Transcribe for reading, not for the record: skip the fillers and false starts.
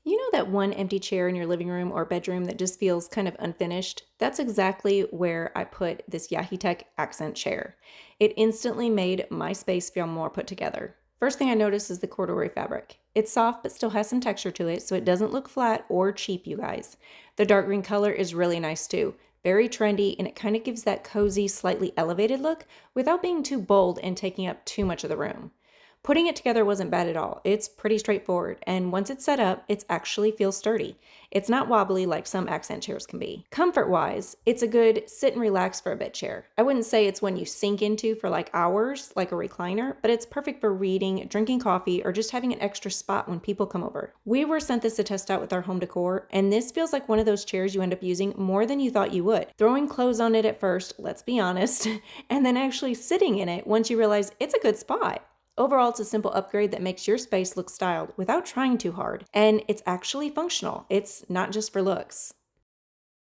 You know that one empty chair in your living room or bedroom that just feels kind of unfinished? That's exactly where I put this Yaheetech accent chair. It instantly made my space feel more put together. First thing I noticed is the corduroy fabric. It's soft but still has some texture to it, so it doesn't look flat or cheap, you guys. The dark green color is really nice too. Very trendy, and it kind of gives that cozy, slightly elevated look without being too bold and taking up too much of the room. Putting it together wasn't bad at all. It's pretty straightforward, and once it's set up, it actually feels sturdy. It's not wobbly like some accent chairs can be. Comfort-wise, it's a good sit and relax for a bed chair. I wouldn't say it's one you sink into for like hours, like a recliner, but it's perfect for reading, drinking coffee, or just having an extra spot when people come over. We were sent this to test out with our home decor, and this feels like one of those chairs you end up using more than you thought you would. Throwing clothes on it at first, let's be honest, and then actually sitting in it once you realize it's a good spot. Overall, it's a simple upgrade that makes your space look styled without trying too hard, and it's actually functional. It's not just for looks.